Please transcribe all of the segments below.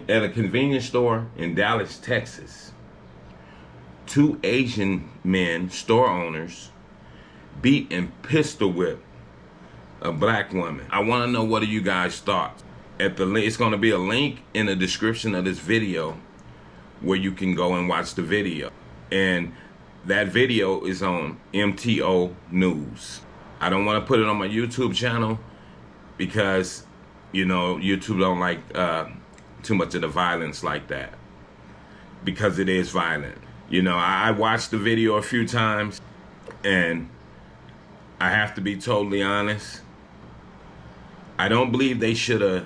At a convenience store in Dallas, Texas, two Asian men, store owners, beat and pistol whipped a black woman. I want to know what are you guys' thoughts. It's going to be a link in the description of this video where you can go and watch the video. And that video is on MTO News. I don't want to put it on my YouTube channel because, you know, YouTube don't like too much of the violence like that, because it is violent. You know, I watched the video a few times, and I have to be totally honest. I don't believe they should have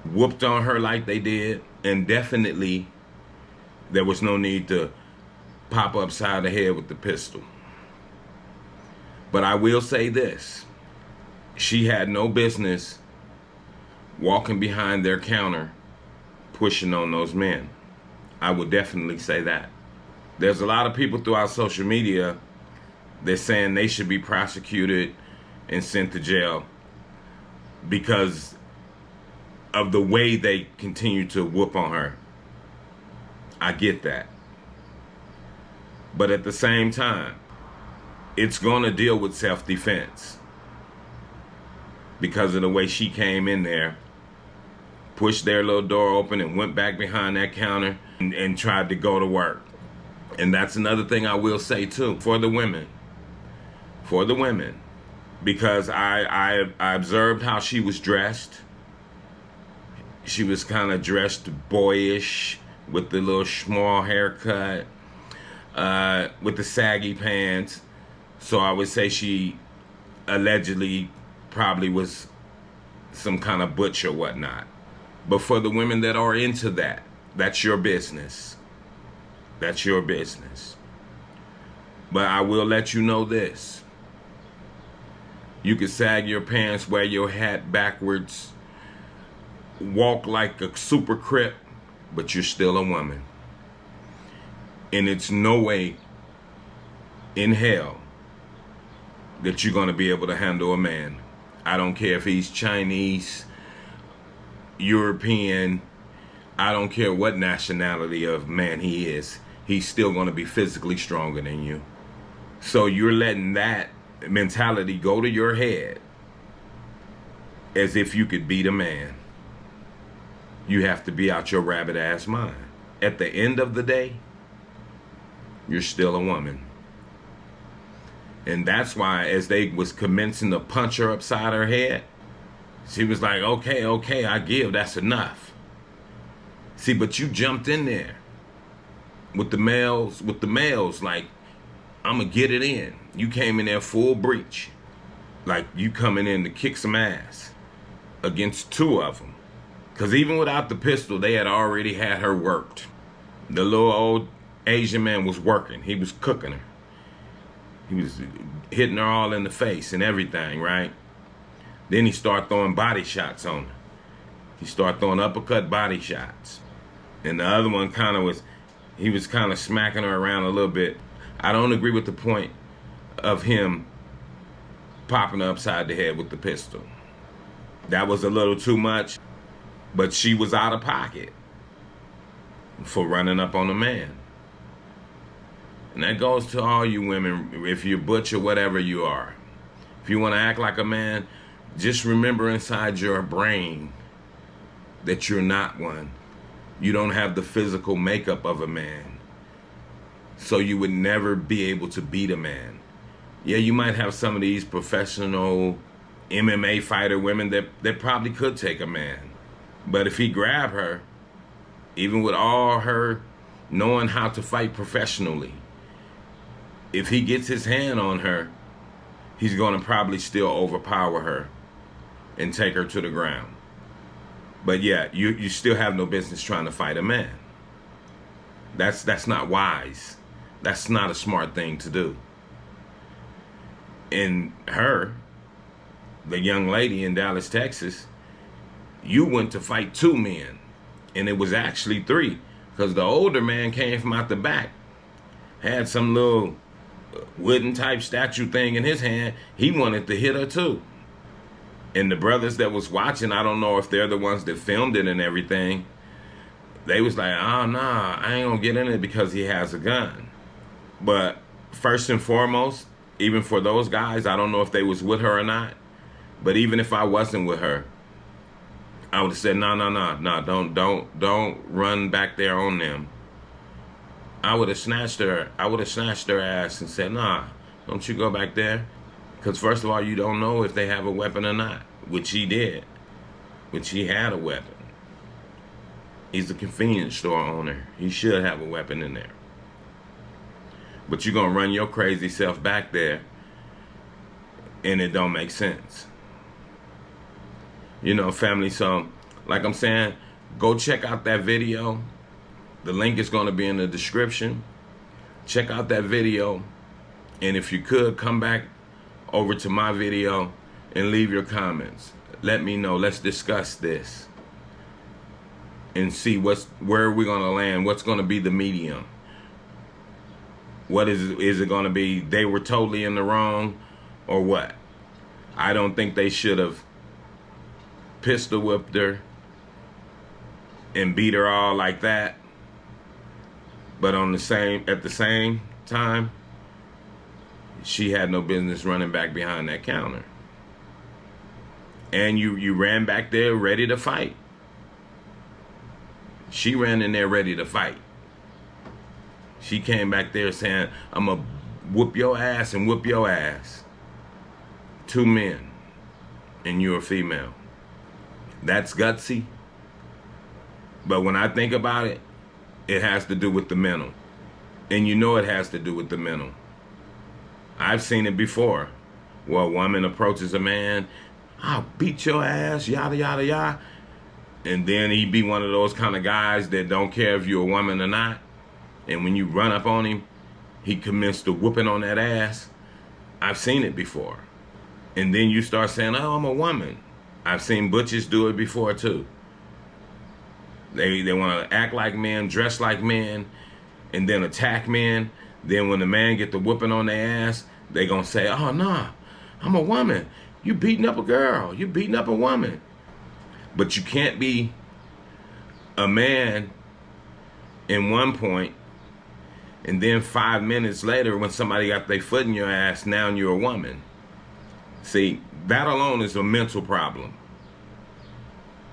whooped on her like they did, and definitely there was no need to pop upside the head with the pistol. But I will say this: she had no business walking behind their counter pushing on those men. I would definitely say that. There's a lot of people throughout social media that's saying they should be prosecuted and sent to jail because of the way they continue to whoop on her. I get that. But at the same time, it's going to deal with self-defense because of the way she came in there, pushed their little door open and went back behind that counter and tried to go to work. And that's another thing I will say too, for the women, because I observed how she was dressed. She was kind of dressed boyish with the little small haircut, with the saggy pants. So I would say she allegedly probably was some kind of butch or whatnot. But for the women that are into that, that's your business. That's your business. But I will let you know this: you can sag your pants, wear your hat backwards, walk like a super crip, but you're still a woman. And it's no way in hell that you're going to be able to handle a man. I don't care if he's Chinese, European, I don't care what nationality of man he is. He's still going to be physically stronger than you. So you're letting that mentality go to your head as if you could beat a man. You have to be out your rabbit ass mind. At the end of the day, you're still a woman. And that's why as they was commencing to punch her upside her head, she was like, okay, I give, that's enough. See, but you jumped in there with the males, like, I'm gonna get it in. You came in there full breach. Like you coming in to kick some ass against two of them. Because even without the pistol, they had already had her worked. The little old Asian man was working. He was cooking her. He was hitting her all in the face and everything, right? Then he started throwing body shots on her. He started throwing uppercut body shots. And the other one he was kind of smacking her around a little bit. I don't agree with the point of him popping her upside the head with the pistol. That was a little too much, but she was out of pocket for running up on a man. And that goes to all you women, if you're butch or whatever you are. If you want to act like a man, just remember inside your brain that you're not one. You don't have the physical makeup of a man. So you would never be able to beat a man. Yeah, you might have some of these professional MMA fighter women that probably could take a man. But if he grabbed her, even with all her knowing how to fight professionally, if he gets his hand on her, he's going to probably still overpower her and take her to the ground. But yeah, you still have no business trying to fight a man. That's not wise. That's not a smart thing to do. And her, the young lady in Dallas, Texas, you went to fight two men, and it was actually three, because the older man came from out the back, had some little wooden type statue thing in his hand. He wanted to hit her too. And the brothers that was watching, I don't know if they're the ones that filmed it and everything, they was like, oh, nah, I ain't gonna get in it because he has a gun. But first and foremost, even for those guys, I don't know if they was with her or not, but even if I wasn't with her, I would have said, no, don't run back there on them. I would have snatched her ass and said, nah, don't you go back there. Because first of all, you don't know if they have a weapon or not, which he did, which he had a weapon. He's a convenience store owner. He should have a weapon in there. But you're going to run your crazy self back there, and it don't make sense. You know, family, so like I'm saying, go check out that video. The link is going to be in the description. Check out that video. And if you could, come back over to my video and leave your comments. Let me know. Let's discuss this and see where we're going to land. What's going to be the medium? What is it going to be? They were totally in the wrong, or what? I don't think they should have pistol whipped her and beat her all like that. But at the same time, she had no business running back behind that counter. And you ran back there ready to fight. She ran in there ready to fight. She came back there saying, I'm going to whoop your ass and whoop your ass. 2 men, and you're a female. That's gutsy. But when I think about it, it has to do with the mental. And you know it has to do with the mental. I've seen it before. Well, a woman approaches a man, I'll beat your ass, yada, yada, yada. And then he be one of those kind of guys that don't care if you're a woman or not. And when you run up on him, he commits to whooping on that ass. I've seen it before. And then you start saying, oh, I'm a woman. I've seen butches do it before too. They want to act like men, dress like men, and then attack men. Then when the man get the whooping on their ass, they gonna say, oh, nah, I'm a woman. You beating up a girl. You beating up a woman. But you can't be a man in one point, and then 5 minutes later when somebody got their foot in your ass, now you're a woman. See, that alone is a mental problem.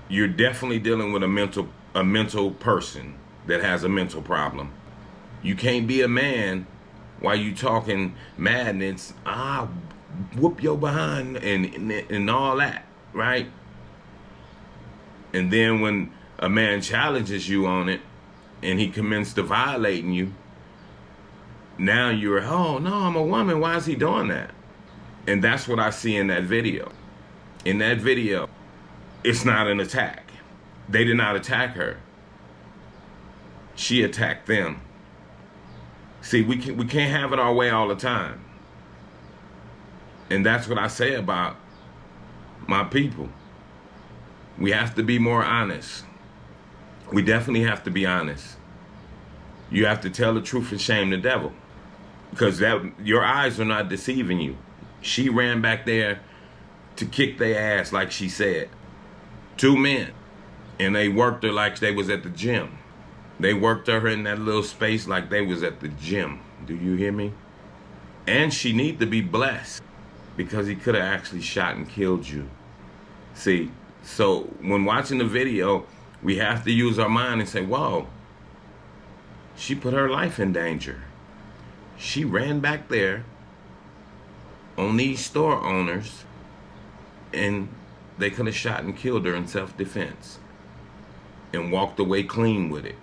You're definitely dealing with a mental person that has a mental problem. You can't be a man while you talking madness, whoop your behind and all that, right? And then when a man challenges you on it and he commences to violating you, now you're, oh no, I'm a woman, why is he doing that? And that's what I see in that video. In that video, it's not an attack. They did not attack her. She attacked them. See, we can't have it our way all the time. And that's what I say about my people. We have to be more honest. We definitely have to be honest. You have to tell the truth and shame the devil. Because your eyes are not deceiving you. She ran back there to kick their ass like she said. 2 men. And they worked her like they was at the gym. They worked her in that little space like they was at the gym. Do you hear me? And she need to be blessed because he could have actually shot and killed you. See, so when watching the video, we have to use our mind and say, whoa, she put her life in danger. She ran back there on these store owners and they could have shot and killed her in self-defense and walked away clean with it.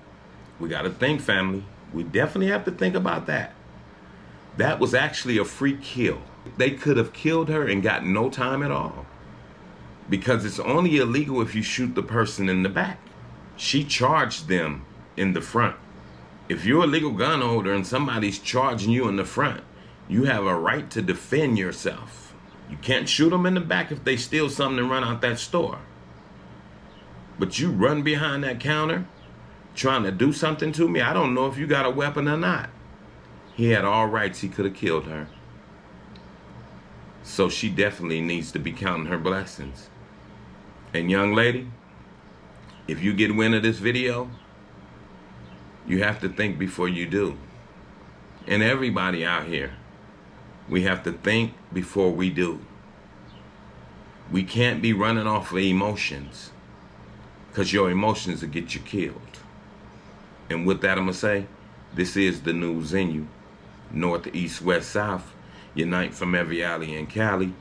We got to think, family. We definitely have to think about that. That was actually a free kill. They could have killed her and got no time at all because it's only illegal if you shoot the person in the back. She charged them in the front. If you're a legal gun holder and somebody's charging you in the front, you have a right to defend yourself. You can't shoot them in the back if they steal something and run out that store. But you run behind that counter trying to do something to me, I don't know if you got a weapon or not. He had all rights. He could have killed her. So she definitely needs to be counting her blessings. And young lady, if you get wind of this video, You have to think before you do. And everybody out here, we have to think before we do. We can't be running off of emotions, because your emotions will get you killed. And with that, I'm going to say, this is the news in you. North, east, west, south. Unite from every alley in Cali,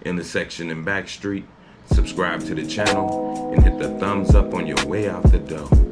intersection and back street. Subscribe to the channel and hit the thumbs up on your way out the door.